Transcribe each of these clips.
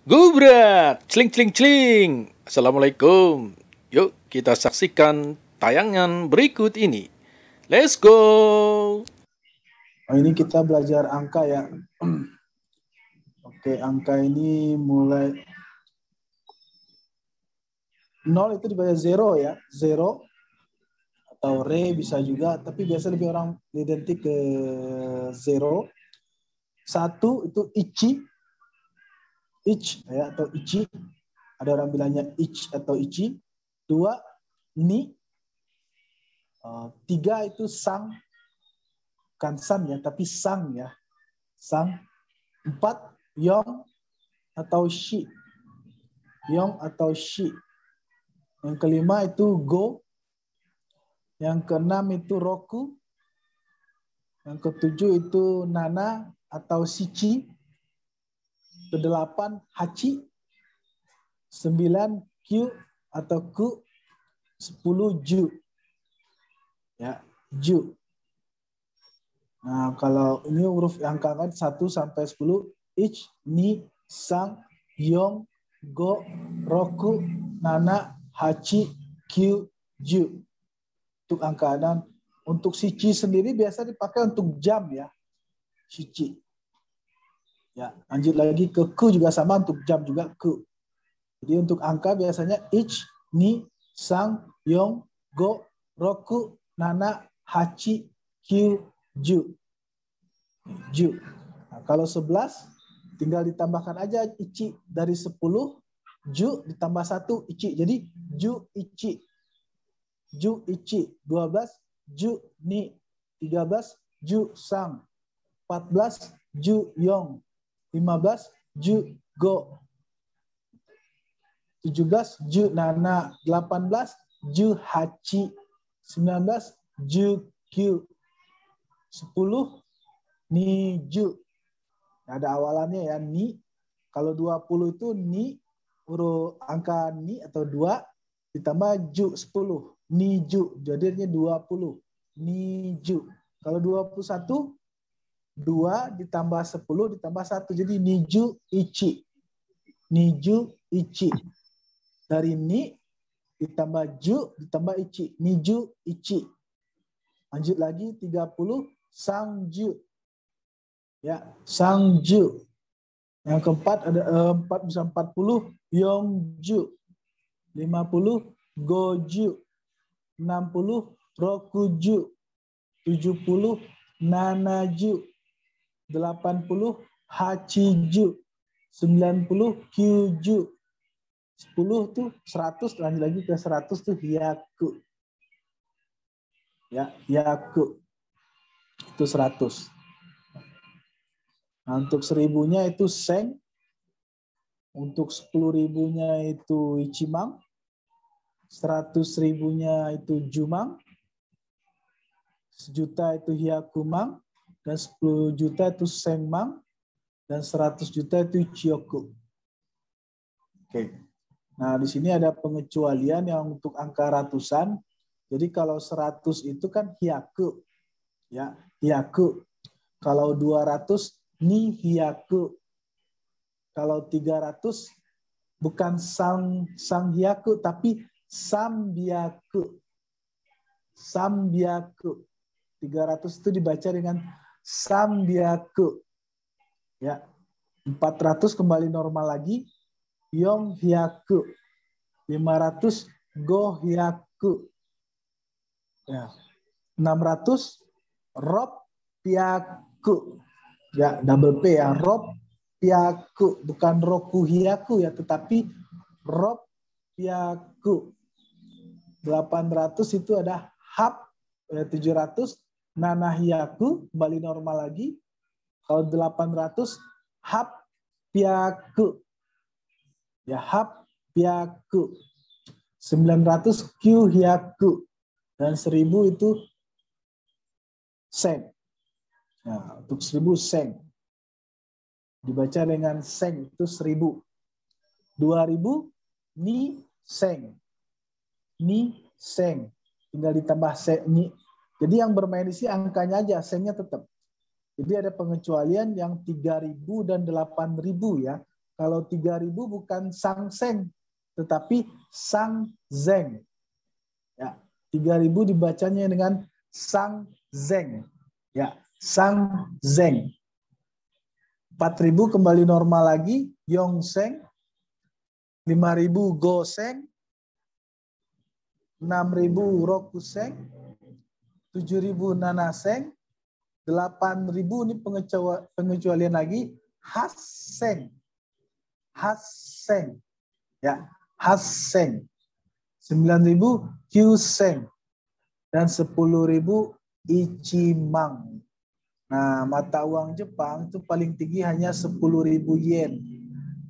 Gubrat, celing celing celing. Assalamualaikum. Yuk kita saksikan tayangan berikut ini. Let's go. Ini kita belajar angka ya. Oke, angka ini mulai 0 itu dibaca 0 ya. 0 atau re bisa juga, tapi biasa lebih orang identik ke 0. 1 itu ichi. Ich ya, atau ichi. Ada orang bilangnya ich atau ichi. 2 ni. 3 itu sang. Bukan san ya, tapi sang ya. Sang. 4 yong atau shi. Yong atau shi. Yang kelima itu go. Yang keenam itu roku. Yang ketujuh itu nana atau sichi. Kedelapan hachi. 9 q atau ku. 10 ju. Ya, ju. Nah, kalau ini huruf angka kan 1 sampai 10, ich, ni, sang, yong, go, roku, nana, hachi, q, ju. Untuk angka. Dan untuk shichi sendiri biasa dipakai untuk jam ya. Shichi. Ya, lanjut lagi ke ku juga sama, untuk jam juga ku. Jadi untuk angka biasanya ich, ni, sang, yong, go, roku, nana, hachi, q, ju. Ju. Nah, kalau 11 tinggal ditambahkan aja ichi dari 10, ju ditambah 1 ichi. Jadi ju ichi. Ju ichi. 12 ju ni. 13 ju sang. 14 ju yong. 15 ju go. 17 ju nana. 18 ju hachi. 19 ju q. 10 ni ju. Ada awalannya ya, ni. Kalau 20 itu ni, huruf angka ni atau 2 ditambah ju 10. Ni ju. Jadinya 20. Ni ju. Kalau 21 2 ditambah 10 ditambah 1. Jadi ni ju ichi. Ni ju ichi. Dari ni ditambah ju ditambah ichi. Ni ju ichi. Lanjut lagi 30 sang ju. Ya, sang ju. Yang keempat ada 4 bisa 40 yong ju. 50 go ju. 60 roku ju. 70 nana ju. 80 hachi ju. 90 q ju. 10 tuh 100, lanjut lagi ke 100 tuh hyaku. Ya, hyaku. Itu 100. Nah, untuk 1000-nya itu seng. Untuk 10.000-nya itu ichimang. 100.000-nya itu jumang. 1 juta itu hyakumang. Dan 10 juta itu sengmang. Dan 100 juta itu chiyoku. Oke. Nah, di sini ada pengecualian yang untuk angka ratusan. Jadi kalau 100 itu kan hyaku. Ya, hyaku. Kalau 200 ni hyaku. Kalau 300 bukan sang hyaku tapi sambyaku. Sambyaku. 300 itu dibaca dengan sambyaku. Ya. 400 kembali normal lagi. Yong hyaku. 500 go hyaku. Ya. 600 rob pyaku. Ya, double P ya, rob pyaku, bukan roku hyaku ya, tetapi rob pyaku. 800 itu ada hap, 700 nana hyaku, kembali normal lagi. Kalau 800 hap pyaku. Ya, hap pyaku. 900 q hyaku. Dan 1000 itu seng. Nah, untuk 1000 seng. Dibaca dengan seng itu 1000. 2000 ni seng. Ni seng. Tinggal ditambah seng ni. Jadi yang bermain di sini angkanya aja, sengnya tetap. Jadi ada pengecualian yang 3000 dan 8000 ya. Kalau 3.000 bukan sangseng, tetapi sangzeng. Ya, 3.000 dibacanya dengan sangzeng. Ya, sangzeng. 4.000 kembali normal lagi, yongseng. 5.000 goseng. 6.000 rokuseng. 7.000 nanaseng. 8.000 ini pengecualian lagi, haseng. Haseng. Ya, haseng. 9.000 kyuseng. Dan 10.000 ichimang. Nah, mata uang Jepang itu paling tinggi hanya 10.000 yen.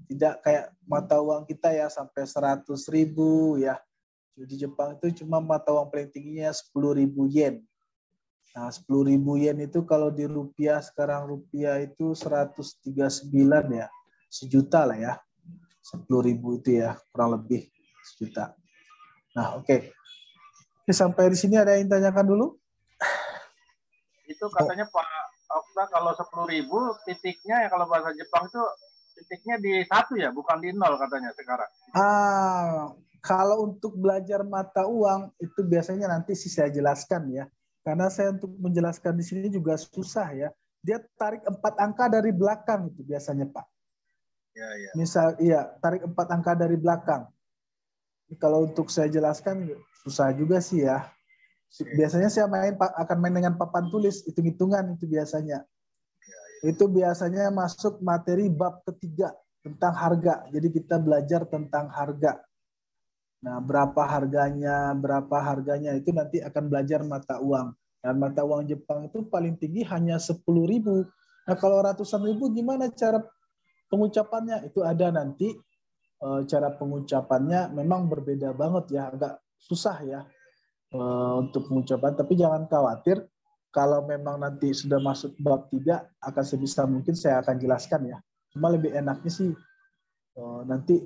Tidak kayak mata uang kita ya sampai 100.000 ya. Di Jepang itu cuma mata uang paling tingginya 10.000 yen. Nah, 10.000 yen itu kalau di rupiah sekarang rupiah itu 139 ya. Sejuta lah ya. 10.000 itu ya, kurang lebih sejuta. Nah, oke. Sampai di sini ada yang tanyakan dulu? Itu katanya Pak Okta kalau 10.000 titiknya ya kalau bahasa Jepang itu titiknya di 1 ya, bukan di 0 katanya sekarang. Kalau untuk belajar mata uang itu biasanya nanti sih saya jelaskan ya. Karena saya untuk menjelaskan di sini juga susah ya. Dia tarik 4 angka dari belakang itu biasanya Pak. Ya, ya. Misal iya, tarik 4 angka dari belakang. Kalau untuk saya jelaskan susah juga sih ya. Biasanya saya akan main dengan papan tulis, hitung-hitungan itu biasanya. Itu biasanya masuk materi bab ketiga tentang harga. Jadi kita belajar tentang harga. Nah, berapa harganya itu nanti akan belajar mata uang. Dan mata uang Jepang itu paling tinggi hanya 10.000. Nah, kalau ratusan ribu gimana cara pengucapannya? Itu ada nanti cara pengucapannya memang berbeda banget ya, agak susah ya. Untuk pengucapan, tapi jangan khawatir kalau memang nanti sudah masuk bab 3 akan sebisa mungkin saya akan jelaskan ya. Cuma lebih enaknya sih nanti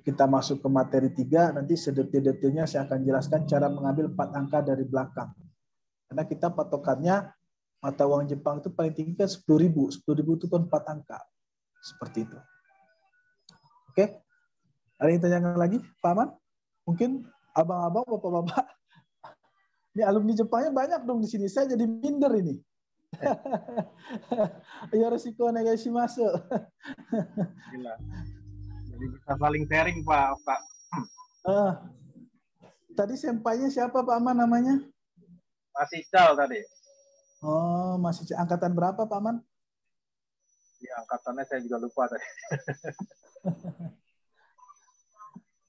kita masuk ke materi 3 nanti sedetil-detilnya saya akan jelaskan cara mengambil 4 angka dari belakang. Karena kita patokannya mata uang Jepang itu paling tinggi kan 10.000. 10.000 itu kan 4 angka. Seperti itu. Oke. Ada yang tanyakan lagi, Pak Aman? Mungkin abang-abang, bapak-bapak, ini alumni Jepangnya banyak dong di sini. Saya jadi minder ini. Yoroshiku onegaishimasu. Gila. Jadi bisa saling sharing Pak. Tadi sempainya siapa Pak Aman namanya? Masih Cal tadi. Oh, masih angkatan berapa Pak Aman? Ya, angkatannya saya juga lupa tadi.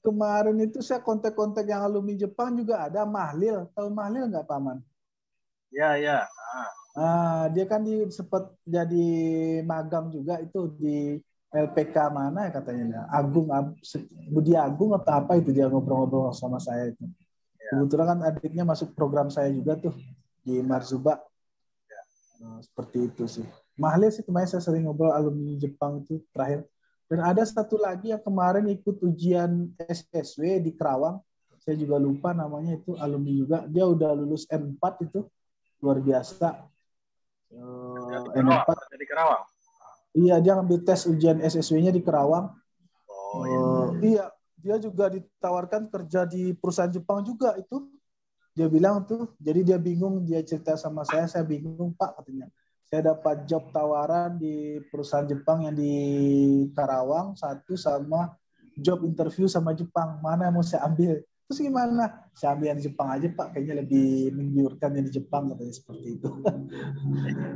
Kemarin itu saya kontak-kontak yang alumni Jepang juga ada Mahlil. Tahu Mahlil nggak Pak Man? Ya, ya. Dia kan sempat jadi magang juga itu di LPK mana ya katanya. Budi Agung atau apa itu dia ngobrol-ngobrol sama saya itu. Ya. Kebetulan kan adiknya masuk program saya juga tuh di Marzuba. Ya. Seperti itu sih. Mahlil sih kemarin saya sering ngobrol alumni Jepang itu terakhir. Dan ada satu lagi yang kemarin ikut ujian SSW di Kerawang. Saya juga lupa namanya itu alumni juga. Dia udah lulus N4 itu. Luar biasa. N4. Di Kerawang? Iya, dia ngambil tes ujian SSW-nya di Kerawang. Iya, dia juga ditawarkan kerja di perusahaan Jepang juga itu. Dia bilang tuh, jadi dia bingung, dia cerita sama saya bingung Pak katanya. Saya dapat job tawaran di perusahaan Jepang yang di Karawang, satu sama job interview sama Jepang. Mana yang mau saya ambil? Terus gimana? Saya ambil yang di Jepang aja Pak, kayaknya lebih menggiurkan yang di Jepang, katanya seperti itu.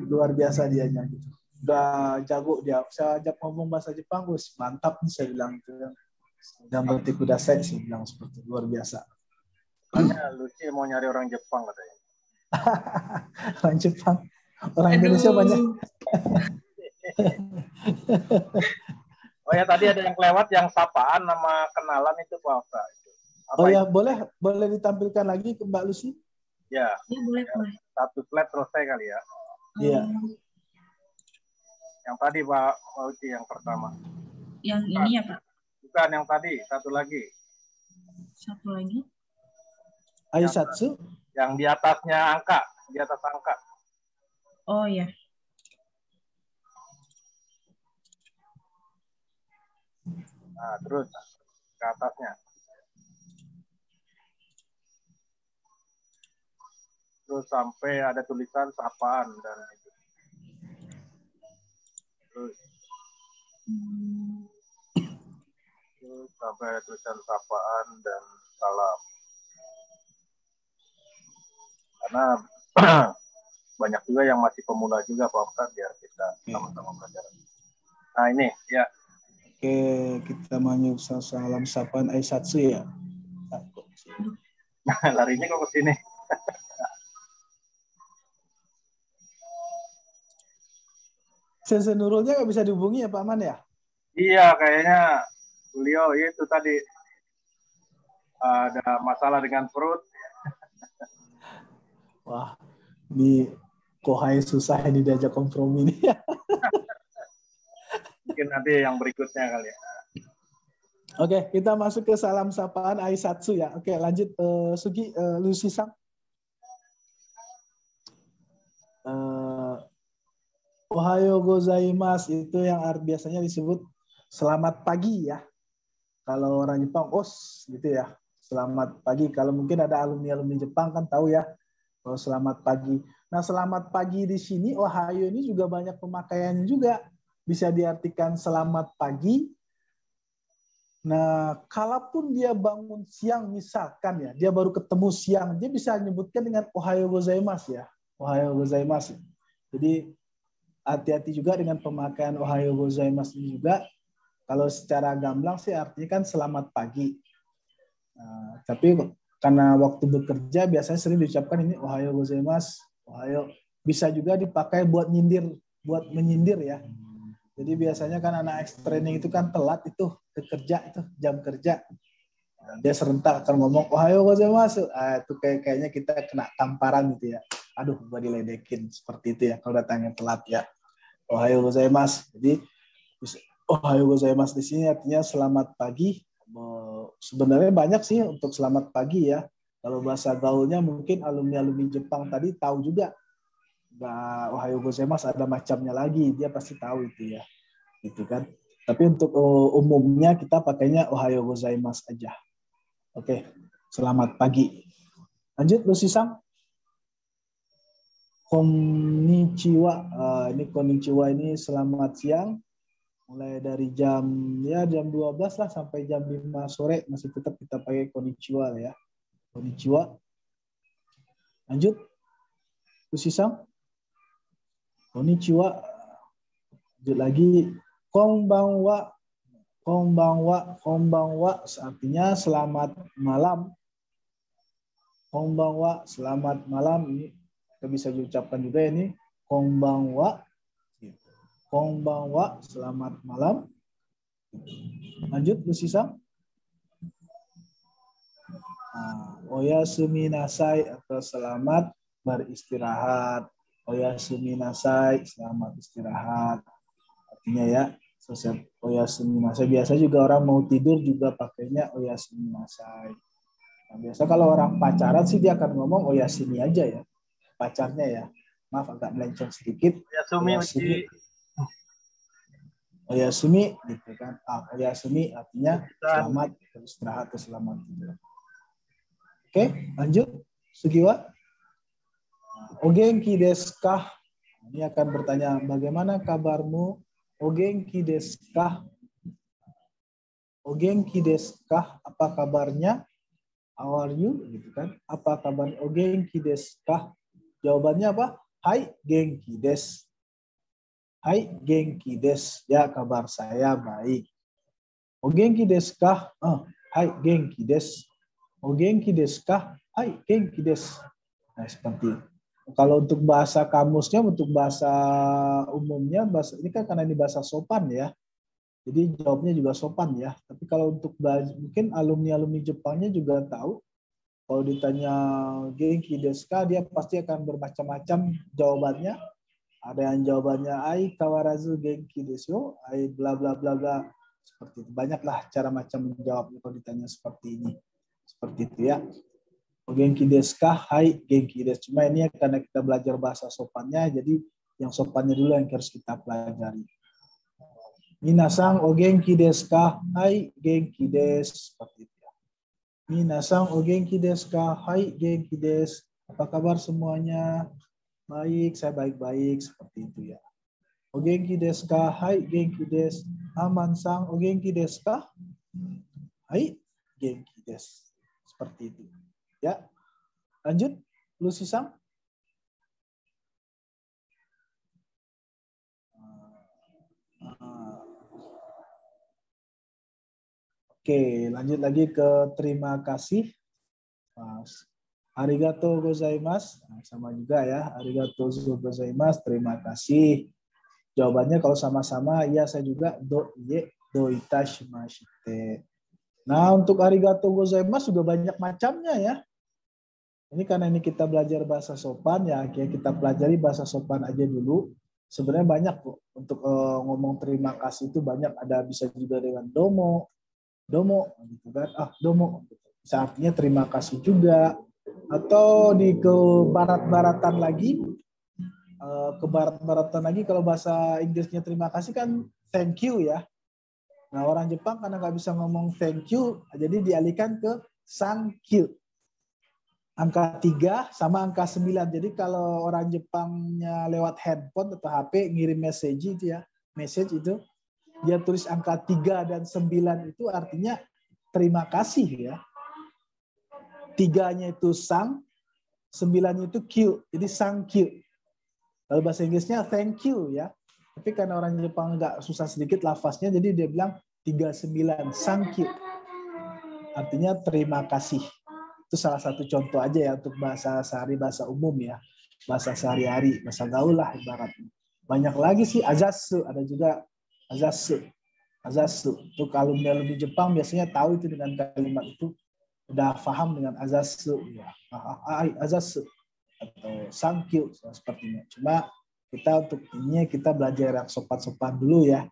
Luar biasa dianya gitu. Udah jago dia. Saya ajak ngomong bahasa Jepang, wes mantap nih saya bilang gitu. Dan berarti kuda saya bilang seperti itu. Luar biasa. Makanya Lucy mau nyari orang Jepang katanya. Orang Jepang. Orang Indonesia banyak. Oh ya, tadi ada yang kelewat yang sapaan nama kenalan itu Pak Okta. Oh ya, boleh ditampilkan lagi ke Mbak Lucy? Ya. Ya, boleh. Satu slide selesai kali ya. Iya. Yang tadi Pak Lucy yang pertama. Yang ini ya Pak? Bukan yang tadi, satu lagi. Satu lagi. Aisatsu? Yang di atasnya angka, di atas angka. Oh ya. Nah, terus ke atasnya. Terus sampai ada tulisan sapaan dan itu. Terus sampai ada tulisan sapaan dan salam. Karena banyak juga yang masih pemula juga Pak Ustadz, biar kita sama-sama belajar. Nah ini ya. Oke, kita menyusul salam sapaan Aisatsu ya. Larinya kok ke sini. Sensei Nurulnya nggak bisa dihubungi ya Pak Man ya? Iya, kayaknya beliau itu tadi ada masalah dengan perut. Wah, di Kohai susah ini diajak kompromi nih. Mungkin nanti yang berikutnya kali ya. Oke, kita masuk ke salam sapaan Aisatsu ya. Oke, lanjut Sugi, Lucy-san. Ohayo gozaimasu itu yang biasanya disebut selamat pagi ya. Kalau orang Jepang, gitu ya. Selamat pagi. Kalau mungkin ada alumni-alumni Jepang kan tahu ya. Kalau selamat pagi. Nah, selamat pagi di sini, ohayo ini juga banyak pemakaiannya juga. Bisa diartikan selamat pagi. Nah, kalaupun dia bangun siang misalkan ya, dia baru ketemu siang, dia bisa menyebutkan dengan ohayo gozaimasu ya. Ohayo gozaimasu. Jadi hati-hati juga dengan pemakaian ohayo gozaimasu ini juga. Kalau secara gamblang sih artinya kan selamat pagi. Nah, tapi karena waktu bekerja biasanya sering diucapkan ini ohayo gozaimasu, ohayo. Bisa juga dipakai buat menyindir ya. Jadi biasanya kan anak ex-training itu kan telat itu ke kerja itu jam kerja. Nah, dia serentak akan ngomong ohayo gozaimasu. Itu kayaknya kita kena tamparan gitu ya. Aduh, gua diledekin seperti itu ya kalau datangnya telat ya. Ohayo gozaimasu. Jadi ohayo gozaimasu di sini artinya selamat pagi. Sebenarnya banyak sih untuk selamat pagi ya. Kalau bahasa gaulnya mungkin alumni-alumni Jepang tadi tahu juga. Nah, ohayo gozaimasu ada macamnya lagi. Dia pasti tahu itu ya. Gitu kan. Tapi untuk umumnya kita pakainya ohayo gozaimasu aja. Oke. Selamat pagi. Lanjut Lucy-san. Konnichiwa. Ini konnichiwa ini selamat siang. Mulai dari jam 12 lah sampai jam 5 sore masih tetap kita pakai konnichiwa ya. Konnichiwa. Lanjut. Lucy-san. Konnichiwa. Lanjut lagi. Konbanwa. Konbanwa. Konbanwa artinya selamat malam. Konbanwa, selamat malam. Ini kita bisa diucapkan juga ini. Konbanwa. Konbanwa, selamat malam. Lanjut, Lucy-san. Oyasumi nasai atau selamat beristirahat. Oyasumi nasai, selamat istirahat. Artinya ya, oyasumi nasai. Biasa juga orang mau tidur juga pakainya oyasumi nasai. Nah, biasa kalau orang pacaran sih dia akan ngomong oyasumi aja ya. Pacarnya ya. Maaf agak melenceng sedikit. Oyasumi. Oyasumi gitu kan. Oyasumi artinya selamat beristirahat atau selamat tidur. Oke, lanjut. Sugiwa. Ogenki desu ka? Ini akan bertanya bagaimana kabarmu? Ogenki desu ka? Ogenki desu ka? Apa kabarnya? How are you? Gitu kan. Apa kabar? Ogenki desu ka? Jawabannya apa? Hai, genki desu. Hai, genki desu. Ya, kabar saya baik. O genki desu ka? Hai, genki desu. O genki desu ka? Hai, genki desu. Nah, seperti itu. Kalau untuk bahasa kamusnya, untuk bahasa umumnya, ini kan karena ini bahasa sopan ya. Jadi jawabnya juga sopan ya. Tapi kalau untuk mungkin alumni-alumni Jepangnya juga tahu. Kalau ditanya genki desu ka, dia pasti akan bermacam-macam jawabannya. Ada yang jawabannya ai kawarazu genki desu yo, ai bla bla bla bla. Seperti itu. Banyaklah cara macam menjawabnya kalau ditanya seperti ini. Seperti itu ya. Genki desu ka? Hai, genki desu. Cuma ini karena kita belajar bahasa sopannya, jadi yang sopannya dulu yang harus kita pelajari. Minasang o genki desu ka? Hai, genki desu. Seperti itu ya. Minasang o genki desu ka? Hai, genki desu. Apa kabar semuanya? Baik, saya baik-baik. Seperti itu ya. O genki desu ka? Hai, genki desu. Aman-sang o genki desu ka? Hai, genki desu. Seperti itu. Ya. Lanjut, Lucy-san. Oke, lanjut lagi ke terima kasih. Arigatou gozaimasu. Nah, sama juga ya. Arigatou gozaimasu. Terima kasih. Jawabannya kalau sama-sama, ya saya juga do itashimashite. Nah, untuk arigatou gozaimasu juga banyak macamnya ya. Ini karena ini kita belajar bahasa sopan ya, kita pelajari bahasa sopan aja dulu. Sebenarnya banyak kok untuk ngomong terima kasih itu banyak. Ada bisa juga dengan domo gitu kan, domo bisa artinya terima kasih juga. Atau di ke barat-baratan lagi, kalau bahasa Inggrisnya terima kasih kan thank you ya. Nah, orang Jepang karena nggak bisa ngomong thank you, jadi dialihkan ke thank you. Angka 3 sama angka 9. Jadi kalau orang Jepangnya lewat handphone atau HP ngirim message itu ya, dia tulis angka 3 dan 9 itu artinya terima kasih ya. 3-nya itu sang, 9-nya itu Q. Jadi thank you. Kalau bahasa Inggrisnya thank you ya. Tapi karena orang Jepang agak susah sedikit lafaznya, jadi dia bilang 39, thank you. Artinya terima kasih. Itu salah satu contoh aja ya untuk bahasa sehari, bahasa umum ya. Bahasa sehari-hari, bahasa gaul lah ibaratnya. Banyak lagi sih, azasu, ada juga azasu. Untuk alumni Jepang biasanya tahu itu dengan kalimat itu, udah paham dengan azasu ya. Azasu atau thank you sepertinya. Cuma kita untuk ini kita belajar yang sopan-sopan dulu ya.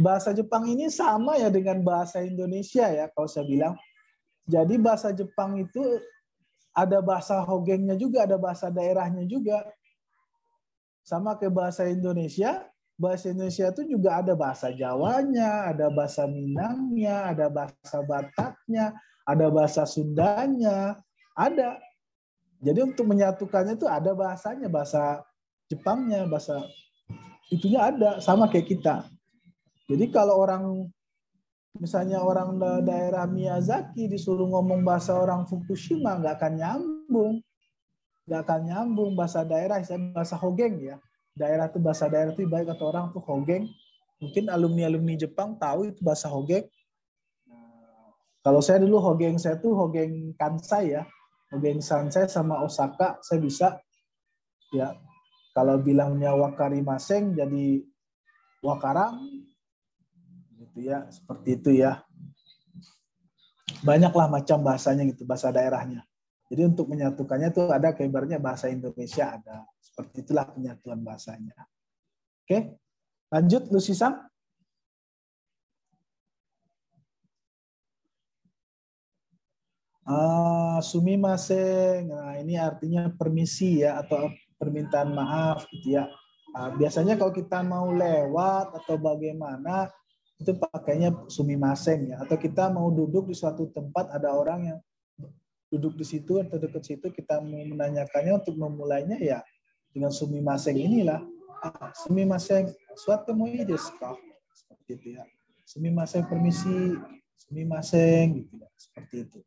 Bahasa Jepang ini sama ya dengan bahasa Indonesia ya kalau saya bilang. Jadi bahasa Jepang itu ada bahasa Hokgennya juga, ada bahasa daerahnya juga. Sama kayak bahasa Indonesia itu juga ada bahasa Jawanya, ada bahasa Minangnya, ada bahasa Bataknya, ada bahasa Sundanya, ada. Jadi untuk menyatukannya itu ada bahasanya, bahasa Jepangnya, bahasa itunya ada, sama kayak kita. Jadi kalau misalnya orang daerah Miyazaki disuruh ngomong bahasa orang Fukushima, nggak akan nyambung bahasa daerah, bahasa Hokgen ya. Bahasa daerah itu baik atau orang tuh Hokgen. Mungkin alumni Jepang tahu itu bahasa Hokgen. Kalau saya dulu Hokgen saya tuh Hokgen Kansai ya. Hokgen Kansai sama Osaka saya bisa ya. Kalau bilangnya wakarimaseng jadi wakarang gitu ya, seperti itu ya. Banyaklah macam bahasanya gitu, bahasa daerahnya. Jadi untuk menyatukannya tuh ada kabarnya bahasa Indonesia ada. Seperti itulah penyatuan bahasanya. Oke, lanjut Lucy-san. Sumimasen. Nah, ini artinya permisi ya atau permintaan maaf gitu ya. Biasanya kalau kita mau lewat atau bagaimana itu pakainya sumimasen ya. Atau kita mau duduk di suatu tempat ada orang yang duduk di situ atau dekat situ, kita mau menanyakannya untuk memulainya ya dengan sumimasen inilah. Sumimasen, suatu mau desu ka? Seperti itu ya. Sumimasen permisi, sumimasen gitu ya. Seperti itu.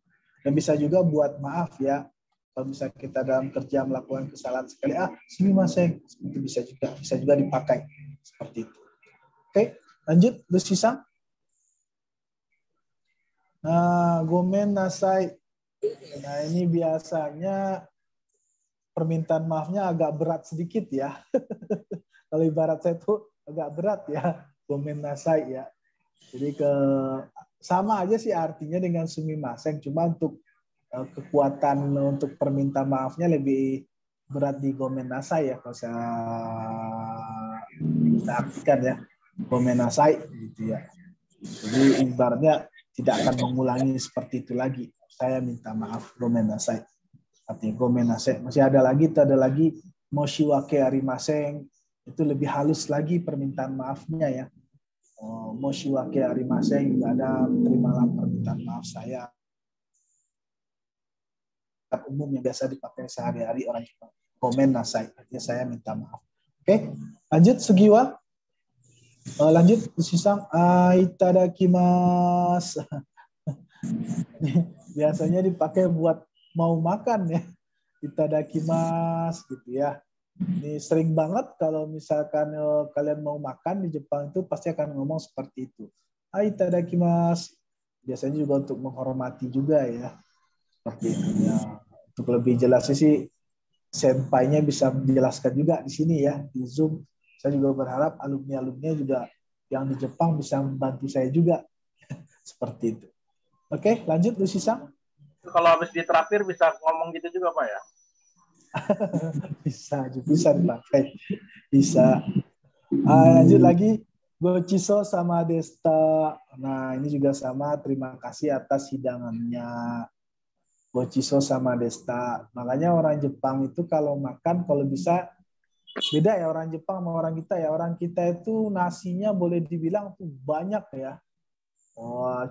Dan bisa juga buat maaf ya. Kalau misalnya kita dalam kerja melakukan kesalahan sekali, sumimasen, itu bisa juga dipakai seperti itu. Oke, lanjut Lucy-san. Nah, gomen nasai. Nah, ini biasanya permintaan maafnya agak berat sedikit ya. Kalau ibarat saya tuh agak berat ya, gomen nasai ya. Jadi sama aja sih artinya dengan sumimasen, cuma untuk kekuatan untuk permintaan maafnya lebih berat di gomen nasai ya kalau saya artikan ya, gomen nasai gitu ya. Jadi ibaratnya tidak akan mengulangi seperti itu lagi. Saya minta maaf, gomen nasai. Artinya gomen nasai. Masih ada lagi moshiwake arimasen. Itu lebih halus lagi permintaan maafnya ya. Moshiwake arimasen juga ada, terimalah permintaan maaf saya. Umum yang biasa dipakai sehari-hari orang Jepang. Komen nasai, artinya saya minta maaf. Oke, lanjut Sugiwa. Lanjut Sisang. Itadakimasu. Biasanya dipakai buat mau makan ya. Itadakimasu gitu ya. Ini sering banget kalau misalkan kalian mau makan di Jepang itu pasti akan ngomong seperti itu. Itadakimasu. Biasanya juga untuk menghormati juga ya. Seperti itu ya. Untuk lebih jelasnya sih senpainya bisa menjelaskan juga di sini ya di Zoom. Saya juga berharap alumni-alumni juga yang di Jepang bisa membantu saya juga seperti itu. Oke, lanjut Bu Sisang. Kalau habis diterapir bisa ngomong gitu juga Pak ya? bisa dipakai. Bisa. Lanjut lagi. Gochiso sama desta. Nah, ini juga sama. Terima kasih atas hidangannya. Gochiso sama desta. Makanya orang Jepang itu kalau makan, kalau bisa, beda ya orang Jepang sama orang kita ya. Orang kita itu nasinya boleh dibilang tuh banyak ya.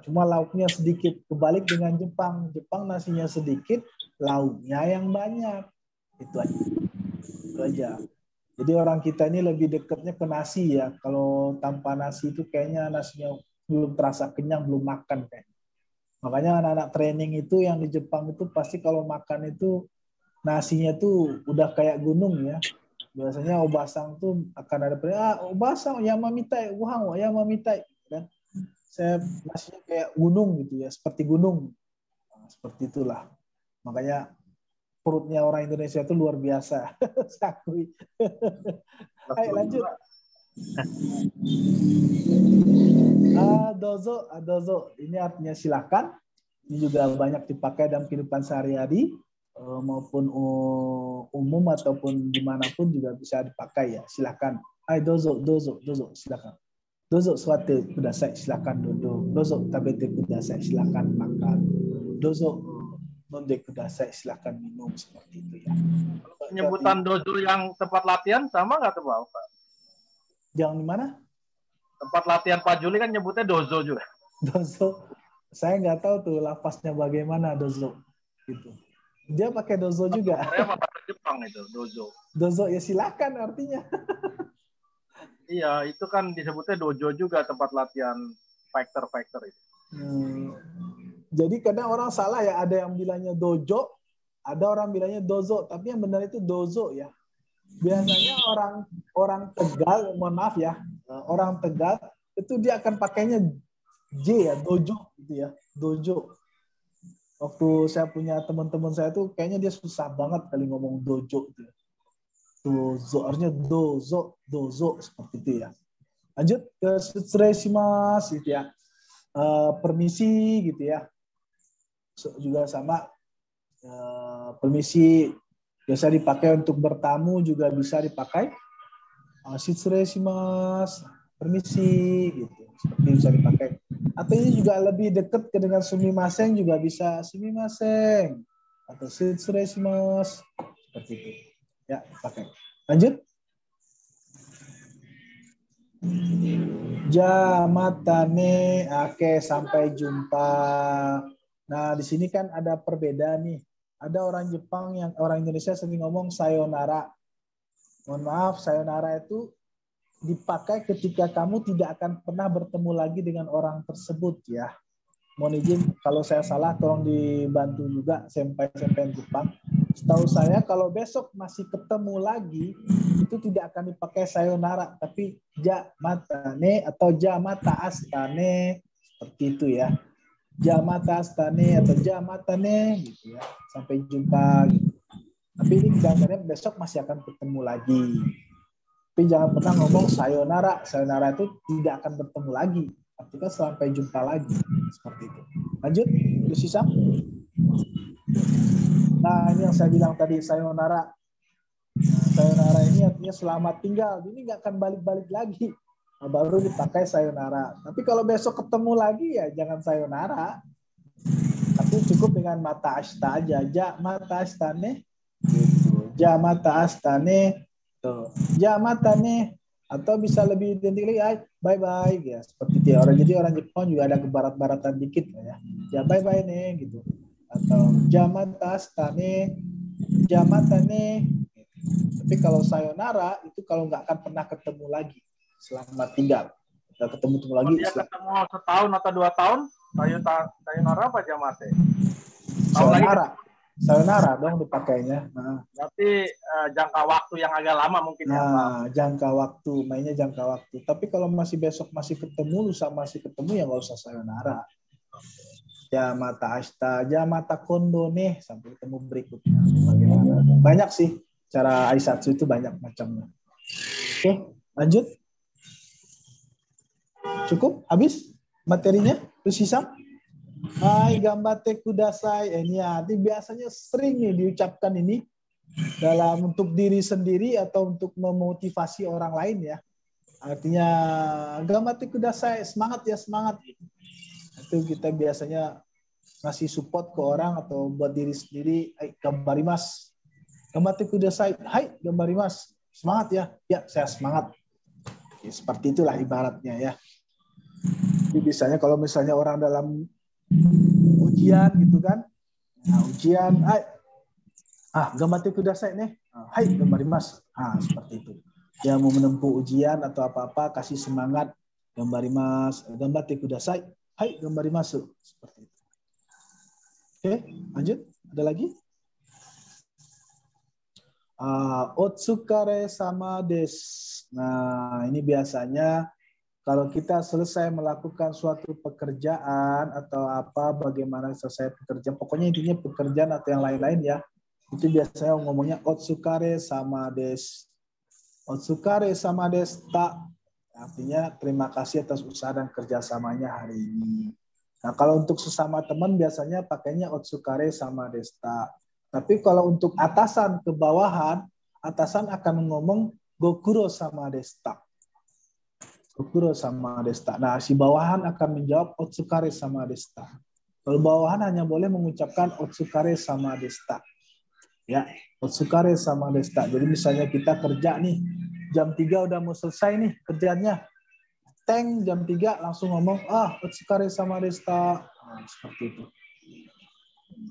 Cuma lauknya sedikit. Kebalik dengan Jepang. Jepang nasinya sedikit, lauknya yang banyak. Itu aja. Jadi orang kita ini lebih dekatnya ke nasi ya. Kalau tanpa nasi itu kayaknya nasinya belum terasa kenyang, belum makan kayaknya. Makanya anak-anak training itu yang di Jepang itu pasti kalau makan itu nasinya tuh udah kayak gunung ya. Biasanya obasang tuh akan ada obasang yamamitai, wahang yamamitai kan. Saya nasinya kayak gunung gitu ya, seperti gunung. Seperti itulah. Makanya perutnya orang Indonesia itu luar biasa. Sakui. Ayo lanjut. Dozo. Ini artinya silakan. Ini juga banyak dipakai dalam kehidupan sehari-hari maupun umum ataupun dimanapun juga bisa dipakai ya. Silakan. Dozo, silakan. Dozo suate kudasai, silakan duduk. Dozo tabete kudasai, silakan makan. Dozo nonde kudasai, silakan minum, seperti itu ya. Penyebutan dozo yang tempat latihan sama nggak tuh Pak? Yang di mana? Tempat latihan Pak Juli kan nyebutnya dozo juga. Dozo, saya nggak tahu tuh lafaznya bagaimana dozo. Gitu. Dia pakai dozo juga. Korea apa Jepang itu dozo? Dozo ya silakan artinya. Iya, itu kan disebutnya dojo juga tempat latihan fighter itu. Jadi kadang orang salah ya, ada yang bilangnya dojo, ada orang bilangnya dozo, tapi yang benar itu dozo ya. Biasanya orang Tegal, mohon maaf ya, orang Tegal itu dia akan pakainya J ya, dojo gitu ya, dojo. Waktu saya punya teman-teman saya tuh kayaknya dia susah banget kali ngomong dojo gitu. Dozo, artinya dozo seperti itu ya. Lanjut ke sutsuresimasu gitu ya. Permisi gitu ya. Juga sama permisi biasa dipakai untuk bertamu, juga bisa dipakai sutsuresimasu, permisi gitu. Seperti bisa dipakai. Atau ini juga lebih dekat ke dengan sumimasen, juga bisa sumimasen atau sutsuresimasu seperti itu. Ya, pakai. Lanjut. Jamatane, oke, sampai jumpa. Nah, di sini kan ada perbedaan nih. Ada orang Jepang yang orang Indonesia sering ngomong sayonara. Mohon maaf, sayonara itu dipakai ketika kamu tidak akan pernah bertemu lagi dengan orang tersebut ya. Mohon izin kalau saya salah, tolong dibantu juga senpai-senpai Jepang. Setahu saya kalau besok masih ketemu lagi itu tidak akan dipakai sayonara, tapi jamatane atau jamata astane, seperti itu ya. Jamata astane atau jamatane gitu ya. Sampai jumpa gitu. Tapi ini gambarnya besok masih akan ketemu lagi. Tapi jangan pernah ngomong sayonara. Sayonara itu tidak akan bertemu lagi. Artinya sampai jumpa lagi. Seperti itu. Lanjut, sisa. Nah, ini yang saya bilang tadi, sayonara. Nah, sayonara ini artinya selamat tinggal. Ini nggak akan balik-balik lagi. Nah, baru dipakai sayonara. Tapi kalau besok ketemu lagi ya jangan sayonara. Tapi cukup dengan mata ashita aja. Ja mata astane. Gitu. Ja mata astane. Tuh. Ja matane. Atau bisa lebih identik lagi, bye bye ya, seperti itu ya. Jadi orang Jepang juga ada kebarat-baratan dikit ya. Ya bye bye nih gitu. Atau jamatane. Tapi kalau sayonara itu kalau nggak akan pernah ketemu lagi, selamat tinggal. Nggak ketemu lagi. Kalau dia ketemu setahun atau 2 tahun, sayonara apa jamate? Sayonara dong dipakainya. Berarti jangka waktu yang agak lama mungkin ya Pak. Jangka waktu, mainnya jangka waktu. Tapi kalau masih besok masih ketemu, lusa masih ketemu, ya nggak usah sayonara. Yamata ashita, yamata kondo nih, sampai ketemu berikutnya. Bagaimana? Banyak sih cara aisatsu itu, banyak macamnya. Oke, lanjut. Cukup? Habis materinya? Terus sisa? Hai gambate kudasai. Ini ya, ini biasanya sering nih diucapkan ini dalam untuk diri sendiri atau untuk memotivasi orang lain ya. Artinya gambate kudasai, semangat ya, semangat. Itu kita biasanya ngasih support ke orang atau buat diri sendiri. Hai gambarimasu. Gambate kudasai. Hai gambarimasu. Semangat ya. Ya, saya semangat. Ya, seperti itulah ibaratnya ya. Jadi biasanya kalau misalnya orang dalam ujian gitu kan, nah ujian, gambate kudasai nih, hai gambarimasu, seperti itu. Dia mau menempuh ujian atau apa-apa, kasih semangat, gambarimasu, gambate kudasai, hai gambarimasu, seperti itu. Oke, lanjut, ada lagi? Otsukare sama desu. Nah, ini biasanya kalau kita selesai melakukan suatu pekerjaan atau apa, bagaimana selesai pekerjaan, pokoknya intinya pekerjaan atau yang lain-lain ya, itu biasanya ngomongnya otsukare sama desu. Otsukare sama desu ta, artinya terima kasih atas usaha dan kerjasamanya hari ini. Nah, kalau untuk sesama teman biasanya pakainya otsukare sama desu ta. Tapi kalau untuk atasan ke bawahan, atasan akan ngomong gokuro sama desu ta. Gokuro sama desta. Nah, si bawahan akan menjawab otsukare sama desta. Kalau bawahan hanya boleh mengucapkan otsukare sama desta. Ya, otsukare sama desta. Jadi misalnya kita kerja nih, jam 3 udah mau selesai nih kerjanya. Teng jam 3 langsung ngomong, otsukare sama desta. Nah, seperti itu.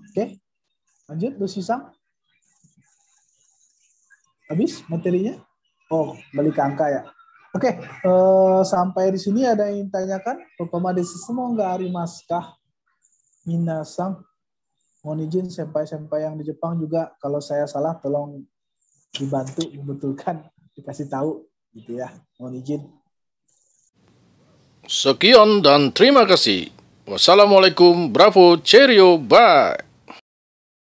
Oke. Lanjut, Bu Sisang. Habis materinya? Oh, balik ke angka ya. Oke, sampai di sini ada yang tanyakan? Kokoma desu semoga arimaskah? Minasang, mohon izin senpai-senpai yang di Jepang juga, kalau saya salah tolong dibantu membetulkan, dikasih tahu gitu ya. Mohon izin. Sekian dan terima kasih. Wassalamualaikum, bravo, cheerio, bye.